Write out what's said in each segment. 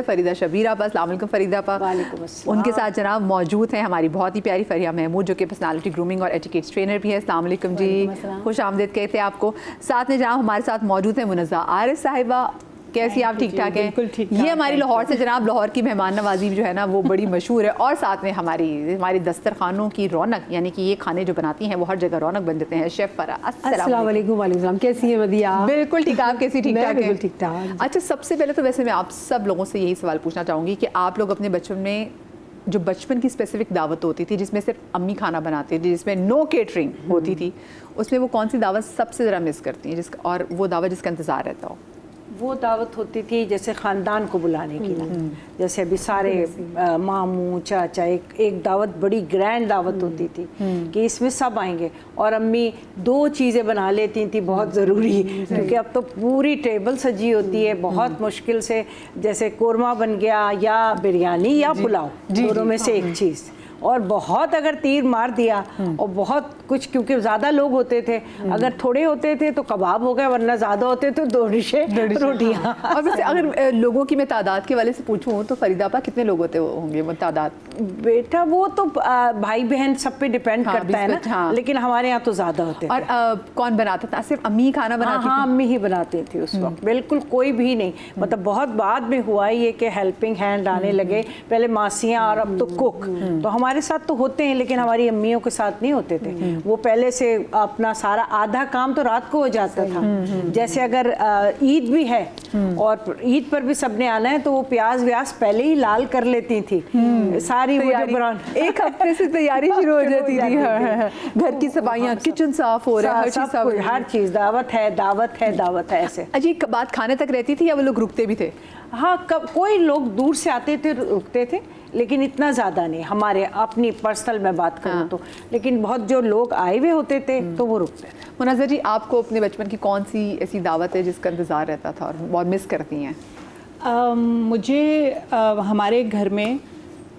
फरीदा शबीर आपा। अस्सलाम वालेकुम फरीदा आपा। वालेकुम अस्सलाम। उनके साथ जनाब मौजूद हैं हमारी बहुत ही प्यारी फरिया महमूद, जो कि पर्सनालिटी ग्रूमिंग और एटिकेट्स ट्रेनर भी है। अस्सलाम वालेकुम जी, खुश आमदीद कहते हैं आपको। साथ में जनाब हमारे साथ मौजूद हैं मुनज़्ज़ा आरिफ साहिबा। कैसी आप? ठीक ठाक हैं? बिल्कुल ठीक। ये हमारी लाहौर से जनाब, लाहौर की मेहमान नवाजी जो है ना वो बड़ी मशहूर है। और साथ में हमारी दस्तरखानों की रौनक, यानी कि ये खाने जो बनाती हैं वो हर जगह रौनक बन देते हैं, शेफ़ फरा। अस्सलाम वालेकुम। वालेकुम, कैसी है मदिया? बिल्कुल ठीक। आप कैसी? ठीक ठाक है? ठीक ठाक। अच्छा, सबसे पहले तो वैसे मैं आप सब लोगों से यही सवाल पूछना चाहूँगी कि आप लोग अपने बचपन में जो बचपन की स्पेसिफिक दावत होती थी जिसमें सिर्फ अम्मी खाना बनाती थी, जिसमें नो केटरिंग होती थी, उसमें वो कौन सी दावत सबसे ज़्यादा मिस करती हैं, जिसका और वो दावत जिसका इंतज़ार रहता हो? वो दावत होती थी जैसे ख़ानदान को बुलाने के लिए, जैसे अभी सारे मामू चाचा, एक दावत बड़ी ग्रैंड दावत होती थी कि इसमें सब आएंगे। और अम्मी 2 चीज़ें बना लेती थी बहुत ज़रूरी, क्योंकि अब तो पूरी टेबल सजी होती है बहुत मुश्किल से, जैसे कोरमा बन गया या बिरयानी या पुलाव, दोनों में से एक चीज़। और बहुत अगर तीर मार दिया और बहुत कुछ, क्योंकि ज़्यादा लोग होते थे, अगर थोड़े होते थे तो कबाब हो गए, वरना ज़्यादा होते तो 2 डिशें रोटियाँ। और वैसे अगर लोगों की मैं तादाद के वाले से पूछूं तो फरीदा आपा कितने लोग होते होंगे वो तादाद? बेटा वो तो भाई बहन सब पे डिपेंड करता है ना। हाँ। लेकिन हमारे यहाँ तो ज़्यादा होते थे। और कौन बनाता था? सिर्फ अम्मी खाना बनाती थी? हाँ, अम्मी ही बनाती थी उस वक्त, बिल्कुल कोई भी नहीं। मतलब बहुत बाद में हुआ ये कि हेल्पिंग हैंड आने लगे, पहले मासियाँ और अब तो कुक। तो हमारे साथ तो होते हैं लेकिन हमारी अम्मियों के साथ नहीं होते थे। वो पहले से अपना सारा आधा काम तो रात को हो जाता था। जैसे अगर ईद भी है और ईद पर भी सबने आना है तो वो प्याज व्याज पहले ही लाल कर लेती थी सारी, वो एक हफ्ते से तैयारी शुरू हो जाती थी। घर की सफाइयाँ, किचन साफ हो रहा है, हर चीज़ दावत है दावत है दावत है ऐसे। अजी बात खाने तक रहती थी या वो लोग रुकते भी थे? हाँ, कोई लोग दूर से आते थे रुकते थे, लेकिन इतना ज़्यादा नहीं। हमारे अपनी पर्सनल मैं बात करूँ तो, लेकिन बहुत जो लोग आए हुए होते थे तो वो रुकते थे। मुनज़्ज़ा जी, आपको अपने बचपन की कौन सी ऐसी दावत है जिसका इंतज़ार रहता था और बहुत मिस करती हैं? मुझे हमारे घर में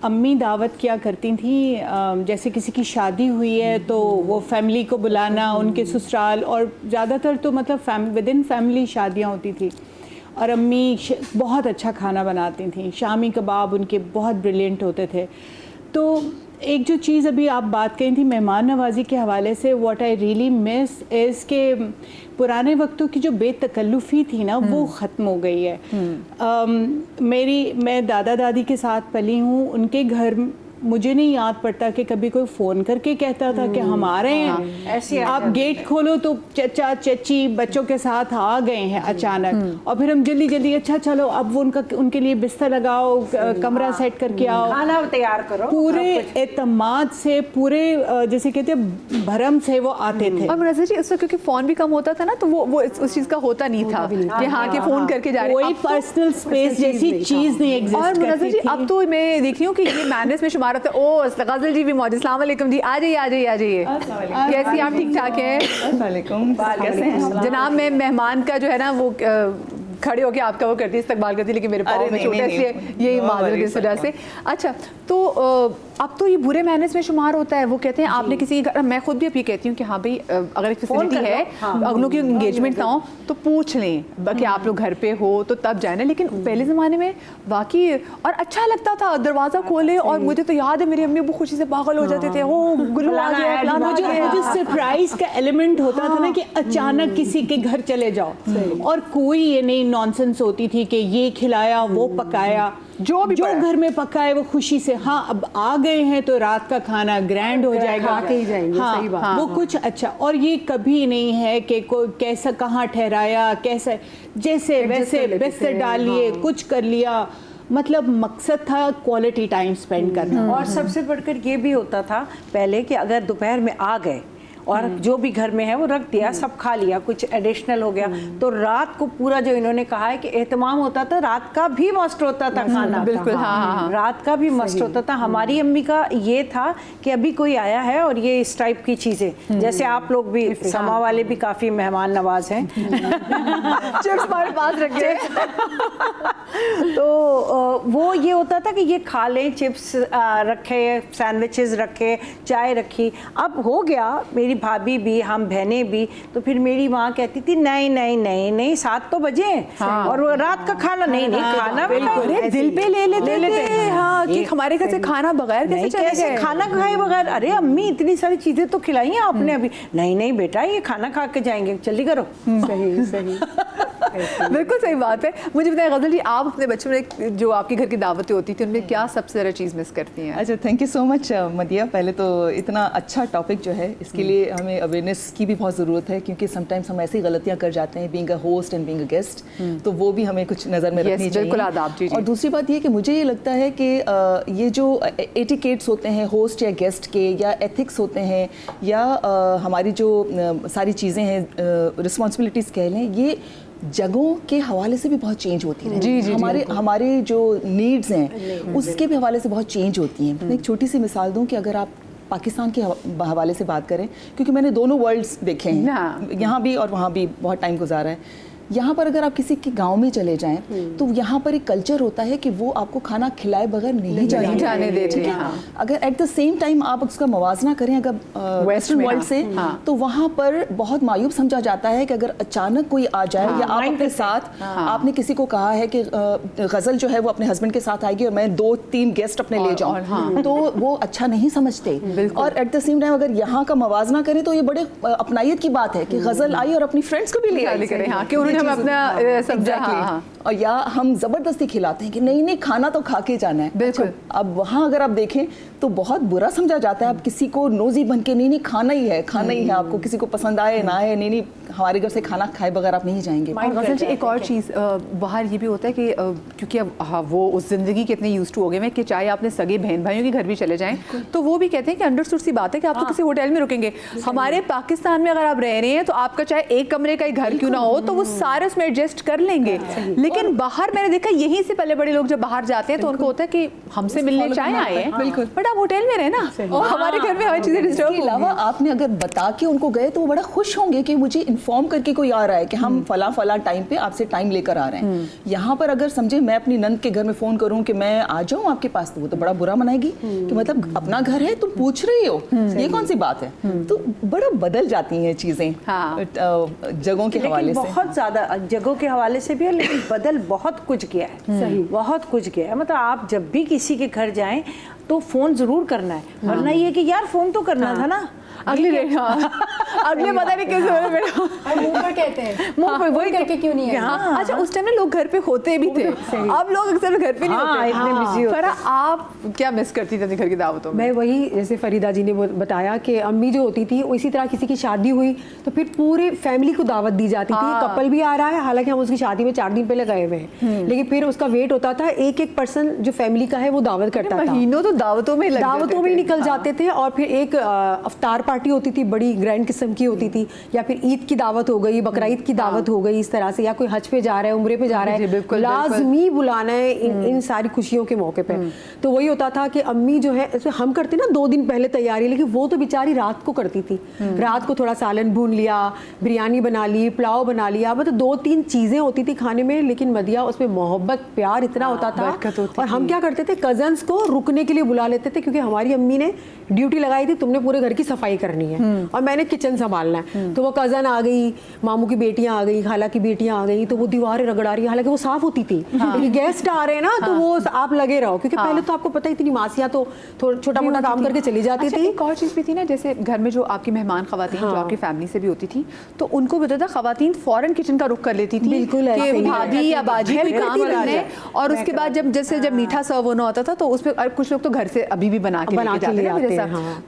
अम्मी दावत किया करती थी। जैसे किसी की शादी हुई है तो वो फैमिली को बुलाना, उनके ससुराल, और ज़्यादातर तो मतलब विद इन फैमिली शादियाँ होती थी। और अम्मी बहुत अच्छा खाना बनाती थी, शामी कबाब उनके बहुत ब्रिलियंट होते थे। तो एक जो चीज़ अभी आप बात कही थी मेहमान नवाजी के हवाले से, what I really miss is के पुराने वक्तों की जो बेतकल्लुफ़ी थी ना वो ख़त्म हो गई है। मैं दादा दादी के साथ पली हूँ, उनके घर मुझे नहीं याद पड़ता कि कभी कोई फ़ोन करके कहता था कि हम आ रहे हैं, ऐसे आप गेट खोलो तो चचा चची बच्चों के साथ आ गए हैं अचानक, और फिर हम जल्दी जल्दी अच्छा चलो अब वो उनके लिए बिस्तर लगाओ, कमरा सेट करके आओ, खाना तैयार करो, पूरे एतमाद से, पूरे जैसे कहते हैं भरम से वो आते थे। और मुनज़्ज़ा जी उस वक्त क्योंकि फ़ोन भी कम होता था ना, तो वो उस चीज़ का होता नहीं था कि हाँ कि फ़ोन करके जा रहे हैं, कोई पर्सनल स्पेस जैसी चीज़ नहीं एग्जिस्ट और करती मुनज़्ज़ा जी थी। अब तो मैं देख रही हूँ कि ये मैनर्स में शुमार होता है। ओ गज़ल जी भी मौजूद। अस्सलाम वालेकुम जी, आ जाइए आ जाइए आ जाइए। कैसी आप? ठीक ठाक हैं? कैसे हैं जनाब? मैं मेहमान का जो है ना वो खड़े होके आपका वो करती इस्तेमाल करती, लेकिन मेरे पाँव में छोटा इसलिए यही माजरत इस वजह से। अच्छा, तो अब तो ये बुरे मैनर्स में शुमार होता है। वो कहते हैं आपने किसी घर, मैं खुद भी अब ये कहती हूँ कि हाँ भाई अगर एक फैसिलिटी है, अगलों की एंगेजमेंट ना हो तो पूछ लें कि आप लोग घर पे हो तो तब जाए ना। लेकिन पहले ज़माने में वाकई और अच्छा लगता था, दरवाज़ा खोले और मुझे तो याद है मेरी अम्मी वो खुशी से पागल हो जाते थे, वो गुरु आ गया, मुझे सरप्राइज का एलिमेंट होता था ना कि अचानक किसी के घर चले जाओ, और कोई ये नहीं नॉनसेंस होती थी कि ये खिलाया वो पकाया, जो घर में पका है वो खुशी से, हाँ अब आ गए हैं तो रात का खाना ग्रैंड हो जाएगा, खा के ही जाएंगे। हाँ, सही बात। वो कुछ अच्छा। और ये कभी नहीं है कि कोई कैसा कहाँ ठहराया, कैसा जैसे वैसे बिस्तर डाल लिए, कुछ कर लिया, मतलब मकसद था क्वालिटी टाइम स्पेंड करना। और सबसे बढ़कर ये भी होता था पहले कि अगर दोपहर में आ गए और जो भी घर में है वो रख दिया, सब खा लिया, कुछ एडिशनल हो गया, तो रात को पूरा जो इन्होंने कहा है कि एहतमाम होता था, रात का भी मस्ट होता था खाना। बिल्कुल, हाँ। रात का भी मस्ट होता था। हमारी अम्मी का ये था कि अभी कोई आया है और ये इस टाइप की चीज़ें, जैसे आप लोग भी समा वाले भी काफ़ी मेहमान नवाज हैं, चिप्स हमारे पास रखे। तो वो ये होता था कि ये खा लें, चिप्स रखे, सैंडविचेस रखे, चाय रखी। अब हो गया, मेरी भाभी भी, हम बहनें भी, तो फिर मेरी माँ कहती थी नहीं नहीं नहीं नहीं 7 तो बजे हैं और वो रात का खाना नहीं खाना अरे दिल पे ले लेते थे हाँ कि हमारे घर से खाना बगैर कैसे चले गए। खाना खाए बगैर, अरे अम्मी इतनी सारी चीजें तो खिलाई हैं आपने अभी। नहीं नहीं बेटा ये खाना खा के जाएंगे, जल्दी करो। सही सही बिल्कुल सही बात है। मुझे बताएं गजल जी, आप अपने बच्चों में जो आपके घर की दावतें होती थी उनमें क्या सबसे ज़्यादा चीज़ मिस करती हैं? अच्छा, थैंक यू सो मच मदिया। पहले तो इतना अच्छा टॉपिक जो है इसके लिए हमें अवेयरनेस की भी बहुत ज़रूरत है, क्योंकि समटाइम्स हम ऐसी गलतियां कर जाते हैं being a host and being a guest, तो वो भी हमें कुछ नज़र में रखनी चाहिए। बिल्कुल आदाब। जी और दूसरी बात ये कि मुझे ये लगता है कि ये जो एटिकेट्स होते हैं होस्ट या गेस्ट के, या एथिक्स होते हैं, या हमारी जो सारी चीज़ें हैं, रिस्पॉन्सिबिलिटीज़ कह लें, ये जगहों के हवाले से भी बहुत चेंज होती हैं। जी, हमारे जो नीड्स हैं उसके भी हवाले से बहुत चेंज होती हैं। मैं एक छोटी सी मिसाल दूं कि अगर आप पाकिस्तान के हवाले से बात करें, क्योंकि मैंने दोनों वर्ल्ड्स देखे हैं, यहाँ भी और वहाँ भी बहुत टाइम गुजारा है। यहाँ पर अगर आप किसी के गांव में चले जाएं तो यहाँ पर एक कल्चर होता है कि वो आपको खाना खिलाए बगैर नहीं जाने देते हैं। अगर एट द सेम टाइम आप उसका मवाजना करें अगर वेस्टर्न वर्ल्ड से, तो वहाँ पर बहुत मायूब समझा जाता है कि अगर अचानक कोई आ जाए या आप अपने साथ आपने किसी को कहा है कि गजल जो है वो अपने हस्बैंड के साथ आएगी और मैं 2-3 गेस्ट अपने ले जाऊँ, तो वो अच्छा नहीं समझते। और एट द सेम टाइम अगर यहाँ का मवाजना करें तो ये बड़े अपनायत की बात है कि गजल आई और अपनी फ्रेंड्स को भी ले आई, हम अपना समझा। और या हम जबरदस्ती खिलाते हैं कि नहीं नहीं खाना तो खा के जाना है। बिल्कुल। अच्छा, अब वहाँ अगर आप देखें तो बहुत बुरा समझा जाता है। आप किसी को नोजी बन के नहीं खाना ही है, खाना ही है, आपको किसी को पसंद आए ना आए, नहीं हमारे घर से खाना खाए बगैर आप नहीं जाएंगे। और गजल जी एक और चीज़ बाहर ये भी होता है कि क्योंकि अब वो उस ज़िंदगी के इतने यूज्ड टू हो गए हैं कि चाहे आपने सगे बहन भाइयों के घर भी चले जाएं तो वो भी कहते हैं कि अंडरस्टूड सी बात है कि आप तो किसी होटल में रुकेंगे। हमारे पाकिस्तान में अगर आप रह रहे हैं तो आपका चाहे एक कमरे का ही घर क्यों ना हो तो वो सारे उसमें एडजस्ट कर लेंगे। लेकिन बाहर मैंने देखा यहीं से पहले बड़े लोग जब बाहर जाते हैं तो उनको होता है कि हमसे मिलने चाहे आए हैं, बिल्कुल, बट आप होटल में रहे ना, हमारे घर में हर चीज़ें डिस्टर्ब। इसके अलावा आपने अगर बता के उनको गए तो वो बड़ा खुश होंगे कि मुझे इन्फॉर्म करके कोई आ रहा है कि हम फला टाइम पे आपसे टाइम लेकर आ रहे हैं। यहाँ पर अगर समझे मैं अपनी नंद के घर में फोन करूँ कि मैं आ जाऊँ आपके पास, तो वो तो बड़ा बुरा मनाएगी कि मतलब अपना घर है तुम पूछ रही हो, ये कौन सी बात है। तो बड़ा बदल जाती हैं चीजें जगहों के हवाले से, बहुत ज्यादा जगहों के हवाले से भी है, लेकिन बदल बहुत कुछ गया है। सही, बहुत कुछ गया है। मतलब आप जब भी किसी के घर जाएं तो फोन जरूर करना है, वरना ये कि यार फोन तो करना था ना, अगले अगले पता नहीं कैसे हो रहा और मुंह पर कहते हैं, मुंह पे वही करके क्यों नहीं है। हाँ। अच्छा उस टाइम में लोग घर पे होते भी थे, अब लोग अक्सर घर पे नहीं होते, इतने बिजी होते। फरा आप क्या मिस करती थी अपने घर की दावतों में? मैं वही, जैसे फरीदा जी ने बताया कि अम्मी जो होती थी इसी तरह किसी की शादी हुई तो फिर पूरे फैमिली को दावत दी जाती थी। कपल भी आ रहा है, हालांकि हम उसकी शादी में 4 दिन पहले गए हुए हैं, लेकिन फिर उसका वेट होता था, एक पर्सन जो फैमिली का है वो दावत करता था। महीनों तो दावतों में निकल जाते थे। और फिर एक अफ्तार पार्टी होती थी, बड़ी ग्रैंड किस्म की होती थी, या फिर ईद की दावत हो गई, बकरा ईद की दावत हो गई, इस तरह से, या कोई हज पे जा रहा है, उम्रे पे जा रहा है, लाजमी बुलाना है इन सारी खुशियों के मौके पे। तो वही होता था कि अम्मी जो है, हम करते ना 2 दिन पहले तैयारी, लेकिन वो तो बेचारी रात को करती थी। रात को थोड़ा सालन भून लिया, बिरयानी बना ली, पुलाव बना लिया, मतलब 2-3 चीजें होती थी खाने में, लेकिन मदिया उसमें मोहब्बत प्यार इतना होता था। और हम क्या करते थे, कजन्स को रुकने के लिए बुला लेते थे, क्योंकि हमारी अम्मी ने ड्यूटी लगाई थी, तुमने पूरे घर की सफाई करनी है और मैंने किचन संभालना है। तो वो कजन आ गई, मामू की बेटियां आ गई, खाला की बेटियां आ गई, तो वो दीवारें रगड़ा रही है, हालांकि वो साफ होती थी, लेकिन गेस्ट आ रहे हैं ना, तो वो आप लगे रहो, क्योंकि पहले तो आपको पता ही इतनी मासियां तो छोटा मोटा काम करके चली जाती थी। एक और चीज़ भी थी ना, जैसे घर में जो आपकी मेहमान खवातीन जो आपकी फैमिली से भी होती थी, तो उनको भी होता था खवातीन फौरन किचन का रुख कर लेती थी, बिल्कुल कि भाभी या बाजी कोई काम करना है। और उसके बाद जब मीठा सर्व होना होता था तो उसमें कुछ लोग तो घर से अभी भी बना के ले जाते हैं,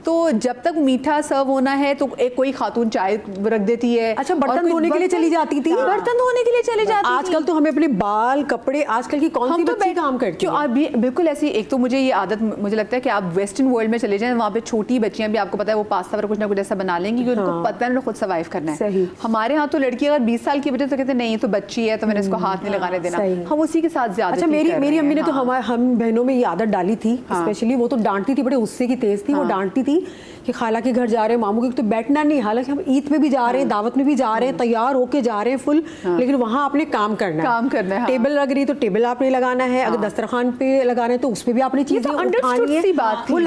तो जब तक मीठा सर्व होना है तो एक कोई खातून चाय रख देती है। अच्छा, बर्तन धोने के लिए चली जाती थी, बर्तन धोने के लिए चली जाती थी। आजकल तो हमें अपने बाल कपड़े, आजकल की कौन सी बच्ची काम करती है? अभी बिल्कुल ऐसी, एक तो मुझे ये आदत मुझे लगता है कि आप वेस्टर्न वर्ल्ड में चले जाएं, वहाँ पे छोटी बच्चियां भी आपको पता है वो पास्ता पर कुछ ना कुछ ऐसा बना लेंगी कि उनको पता है खुद सर्वाइव करना है। हमारे यहाँ तो लड़की अगर 20 साल की बचे तो कहते नहीं, तो बच्ची है तो मैंने इसको हाथ नहीं लगाने देना, हम उसी के साथ ज्यादा। अच्छा, मेरी अम्मी ने तो हम बहनों में ये आदत डाली थी, स्पेशली वो तो डांटती थी, बड़े गुस्से की तेज थी, वो डांटती थी कि खाला के घर घर जा रहे हैं, मामू के, तो बैठना नहीं। हालांकि हम ईद में भी जा रहे हैं, दावत में भी जा रहे हैं, तैयार होके जा रहे हैं फुल, लेकिन वहाँ आपने काम करना है। टेबल लग रही तो टेबल आपने लगाना है, अगर दस्तरखान पे लगाना है तो उसपे भी आपने चीजें उठानी है।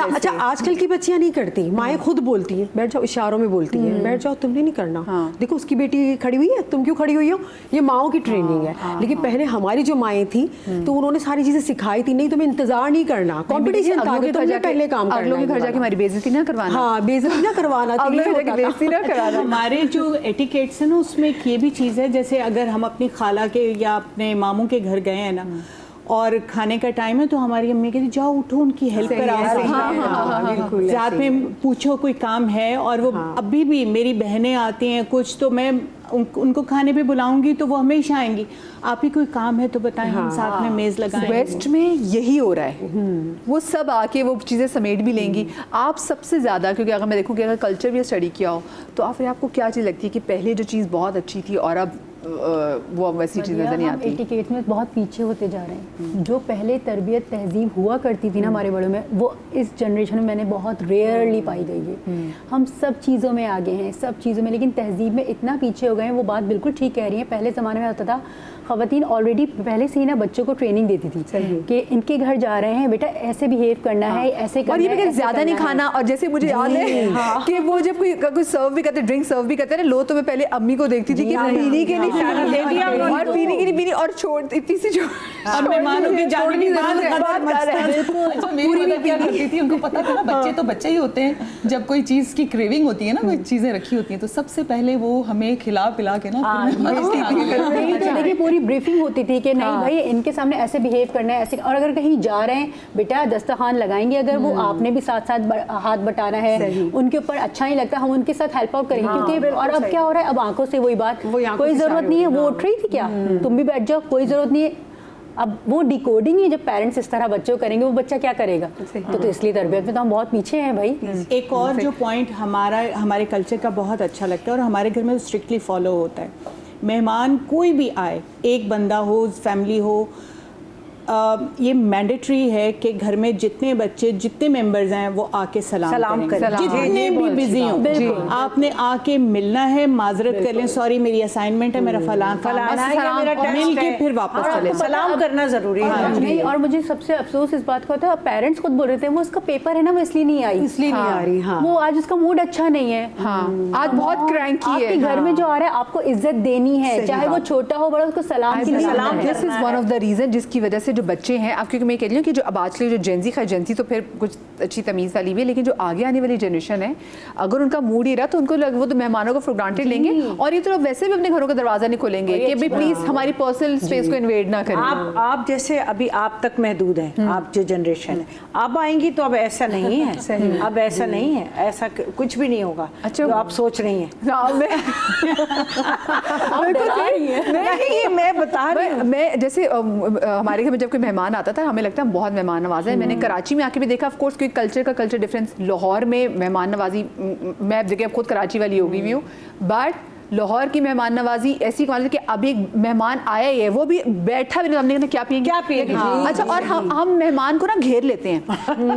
अच्छा, आजकल की बच्चियां नहीं करती, माएँ खुद बोलती हैं बैठ जाओ, इशारों में बोलती हैं बैठ जाओ, तुमने नहीं करना, देखो उसकी बेटी खड़ी हुई है, तुम क्यों खड़ी हुई हो, ये माओ की ट्रेनिंग है। लेकिन पहले हमारी जो माएँ थी तो उन्होंने सारी चीजें सिखाई थी, नहीं तुम्हें इंतजार नहीं करना, कंपटीशन था कि तुमने पहले काम करना है, अगलों के घर जाके हमारी बेइज्जती ना करवाना। हाँ, बेइज्जती ना करवाना, बेइज्जती ना कराना। हमारे जो एटिकेट्स है ना, उसमें एक ये भी चीज़ है, जैसे अगर हम अपनी खाला के या अपने मामू के घर गए हैं ना और खाने का टाइम है, तो हमारी अम्मी कहती जाओ उठो, उनकी हेल्प कराओ, साथ में पूछो कोई काम है। और वो अभी भी मेरी बहनें आती हैं कुछ, तो मैं उनको खाने पे बुलाऊंगी तो वो हमेशा आएंगी, आप ही कोई काम है तो बताएं, हम साथ में मेज़ लगाएं। वेस्ट में यही हो रहा है, वो सब आके वो चीज़ें समेट भी लेंगी। आप सबसे ज़्यादा, क्योंकि अगर मैं देखूँ कि अगर कल्चर भी स्टडी किया हो तो आपको क्या चीज़ लगती है कि पहले जो चीज़ बहुत अच्छी थी और अब वो वैसी चीज़ नज़र नहीं आती? एटिकेट में बहुत पीछे होते जा रहे हैं। जो पहले तरबियत तहजीब हुआ करती थी ना हमारे बड़ों में, वो इस जनरेशन में मैंने बहुत रेयरली पाई गई है। हम सब चीज़ों में आगे हैं, सब चीज़ों में, लेकिन तहजीब में इतना पीछे हो गए हैं। वो बात बिल्कुल ठीक कह रही है। पहले ज़माने में होता था ख़वातीन ऑलरेडी पहले से ही ना बच्चों को ट्रेनिंग देती थी कि इनके घर जा रहे हैं बेटा ऐसे बिहेव करना है, ऐसे करना है, और ये ज़्यादा नहीं खाना। और जैसे मुझे याद है कि वो जब कोई सर्व भी करते, ड्रिंक सर्व भी करते ना, लो तो मैं पहले अम्मी को देखती थी कि पीने के नहीं और पीने की नहीं पीनी, और छोड़ इतनी सी और मेहमानों के जाने के बाद मेरी मदर क्या करती थी, उनको पता था ना बच्चे तो बच्चे ही होते हैं, जब कोई चीज़ की क्रेविंग होती है ना, कोई चीज़ें रखी होती हैं, तो सबसे पहले वो हमें खिला पिला के ना पूरी ब्रीफिंग होती थी कि नहीं भाई इनके सामने ऐसे बिहेव करना है, ऐसे। और अगर कहीं जा रहे हैं बेटा दस्तरखान लगाएंगे, अगर वो आपने भी साथ साथ हाथ बटाना है, उनके ऊपर अच्छा नहीं लगता, हम उनके साथ हेल्प आउट करेंगे, क्योंकि और अब क्या हो रहा है, अब आंखों से वही बात, कोई जरूरत नहीं है, वो उठ रही थी क्या, तुम भी बैठ जाओ, कोई जरूरत नहीं है। अब वो डिकोडिंग है, जब पेरेंट्स इस तरह बच्चों करेंगे, वो बच्चा क्या करेगा? तो इसलिए तरबियत में तो हम बहुत पीछे हैं भाई। एक और जो पॉइंट हमारे कल्चर का बहुत अच्छा लगता है और हमारे घर में स्ट्रिक्टली फॉलो होता है, मेहमान कोई भी आए, एक बंदा हो, फैमिली हो, ये मैंडेटरी है कि घर में जितने बच्चे, जितने मेंबर्स हैं, वो आके सलाम करें। जितने भी बिजी हों, आपने आके मिलना है, माजरत कर लें, सॉरी मेरी असाइनमेंट है, मेरा फलाना है, मिल के फिर वापस चले, सलाम करना जरूरी है। नहीं, और मुझे सबसे अफसोस इस बात का होता है, पेरेंट्स खुद बोल रहे थे वो उसका पेपर है ना, वो इसलिए नहीं आ रही, वो आज उसका मूड अच्छा नहीं है, आज बहुत क्रैंकी है, आपके घर में जो आ रहा है आपको इज्जत देनी है, चाहे वो छोटा हो बड़ा, उसको सलाम। This is one of the reason जिसकी वजह से जो बच्चे हैं, अब क्योंकि मैं कह रही हूँ कि जो अब आजकल जो जेंजी तो फिर कुछ अच्छी तमीज़ वाली भी है, लेकिन जो आगे आने वाली जनरेशन है, अगर उनका मूड ही रहा तो उनको वो तो मेहमानों को फॉर ग्रांटेड लेंगे, और ये तो लोग वैसे भी अपने घरों का दरवाज़ा नहीं खोलेंगे कि भाई प्लीज़ हमारी पर्सनल स्पेस को इन्वेड ना करें। आप जैसे अभी आप तक महदूद हैं, आप जो जनरेशन है, आप आएंगी तो अब ऐसा नहीं है, अब ऐसा नहीं है, ऐसा कुछ भी नहीं होगा जो आप सोच रही हैं। मैं बता रही हूँ, मैं जैसे हमारे घर में जब कोई मेहमान आता था, हमें लगता है बहुत मेहमान नवाज़ा है। मैंने कराची में आके भी देखा, ऑफ कोर्स कोई कल्चर डिफरेंस, लाहौर में मेहमान नवाजी, मैं अब जगह खुद कराची वाली हो गई हुई हूँ, बट लाहौर की मेहमान नवाजी ऐसी क्वालिटी कि अभी एक मेहमान आया ही है, वो भी बैठा भी नहीं, हमने क्या पिएंगे। अच्छा, और हम मेहमान को ना घेर लेते हैं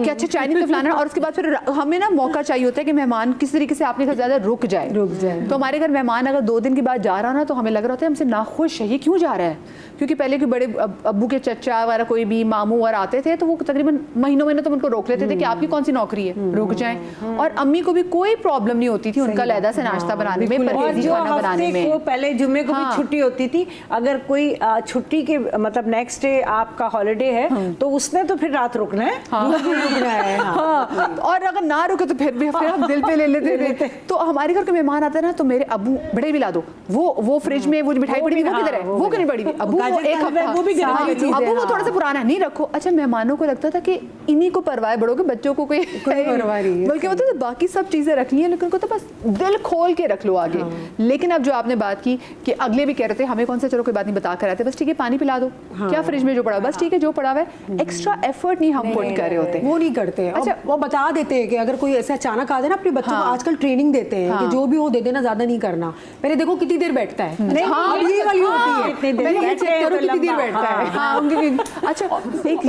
कि अच्छा चाइनीज फलाना, और उसके बाद फिर हमें ना मौका चाहिए होता है कि मेहमान किस तरीके से आपने ज़्यादा रुक जाए। तो हमारे घर मेहमान अगर 2 दिन के बाद जा रहा ना, तो हमें लग रहा होता है हमसे नाखुश है, ये क्यों जा रहा है, क्योंकि पहले के बड़े अब्बू के चचा वगैरह कोई भी मामू और आते थे तो वो तकरीबन महीनों तो उनको रोक लेते थे कि आपकी कौन सी नौकरी है, रुक जाएं। और अम्मी को भी कोई प्रॉब्लम नहीं होती थी उनका लहदा से नाश्ता बनाने में, परहेजी खाना बनाने में। को पहले जुम्मे को भी छुट्टी होती थी, अगर कोई छुट्टी के मतलब नेक्स्ट डे आपका हॉलिडे है तो उसने तो फिर रात रुकना है, रुकना है। और अगर ना रुके तो फिर हम दिल पे ले लेते थे। तो हमारे घर के मेहमान आते ना, तो मेरे अब्बू बड़े भी ला दो, वो फ्रिज में वो मिठाई पड़ी वो किधर है, वो क्यों नहीं पड़ी, अब्बू एक हफ्ता, अब्बू वो थोड़ा सा पुराना नहीं रखो। अच्छा, मेहमानों को लगता था कि इन्हीं को परवाह है, बड़ों के बच्चों को कोई परवाह नहीं है, बल्कि वो तो बाकी सब चीजें रखनी है, लेकिन उनको तो बस दिल खोल के रख लो आगे। लेकिन अब जो आपने बात की कि अगले भी कह रहे थे हमें कौन सा, चलो कोई बात नहीं, बता कर आते, बस ठीक है पानी पिला दो, क्या फ्रिज में जो पड़ा, बस ठीक है जो पड़ा हुआ है, एक्स्ट्रा एफर्ट नहीं हम पुट कर रहे होते। वो नहीं करते हैं। अच्छा, वो बता देते हैं कि अगर कोई ऐसे अचानक आ जाए ना, अपने बच्चों को आजकल ट्रेनिंग देते हैं कि जो भी हो दे देना, ज्यादा नहीं करना, पहले देखो कितनी देर बैठता है, हाँ ये वाली होती है, पहले ये चेक करो कितनी देर बैठता है। हाँ उनकी अच्छा एक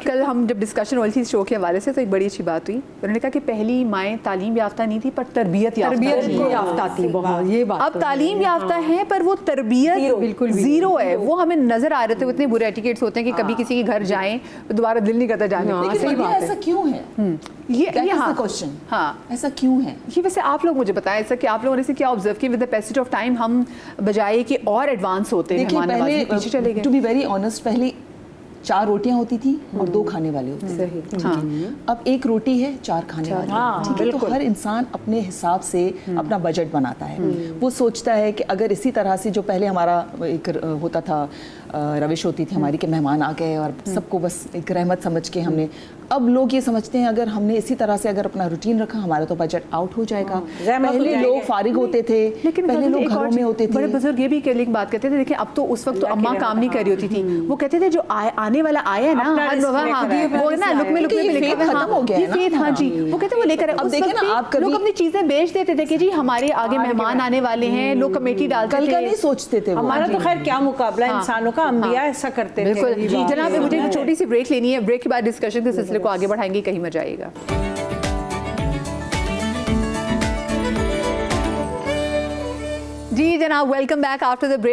कल हम जब डिस्कशन वाली थी शो के हवाले से, तो एक बड़ी अच्छी बात हुई, उन्होंने कहा कि पहली माएँ तालीम याफ्ता नहीं थी पर तरबियत याफ्ता थी, बहुत ये बात। अब तालीम याफ्ता है पर वो तरबियत बिल्कुल जीरो है। वो हमें नजर आ रहे थे, इतने बुरे एटिकेट्स होते हैं कि कभी किसी के घर जाएं तो दोबारा दिल नहीं करता जाने को। लेकिन भैया ऐसा क्यों है? ये हाँ क्वेश्चन, हाँ ऐसा क्यों है? ये वैसे आप लोग मुझे बताएं ऐसा कि आप लोगों ने इसे क्या ऑब्जर्व किया, with the passage of time हम बजाय कि और एडवांस होते हैं, देखिए पहले पीछे चले गए। टू बी वेरी ऑनेस्ट, पहले 4 रोटियां होती थी और 2 खाने वाले होते थे। ठीक है? अब 1 रोटी है, 4 खाने वाले हैं। ठीक है, तो हर इंसान अपने हिसाब से अपना बजट बनाता है। वो सोचता है कि अगर इसी तरह से, जो पहले हमारा एक होता था, रविश होती थी हमारी कि मेहमान आ गए और सबको बस एक रहमत समझ के हमने, अब लोग ये समझते हैं अगर हमने इसी तरह से अगर अपना रूटीन रखा, हमारा तो बजट आउट हो जाएगा। पहले लोग फारिग होते थे, लेकिन पहले लोग घरों में होते थे। बड़े बुजुर्ग ये भी एक बात कहते थे, देखिए अब तो उस वक्त तो अम्मा काम नहीं कर रही होती थी, वो कहते थे जो आने वाला आया है ना, वो ना लुक में खत्म हो गया है ना। हाँ जी, वो कहते वो लेकर अब देखिए ना, आप लोग अपनी चीजें बेच देते थे कि जी हमारे आगे मेहमान आने वाले हैं, लोग कमेटी डालते थे, कल का नहीं सोचते थे। हमारा तो खैर क्या मुकाबला इंसानों का, अंबिया ऐसा करते थे। बिल्कुल जी जनाब, मुझे एक छोटी सी ब्रेक लेनी है, ब्रेक के बाद डिस्कशन के सिलसिले को आगे बढ़ाएंगे, कहीं मत जाइएगा। जी जनाब, welcome back after the break.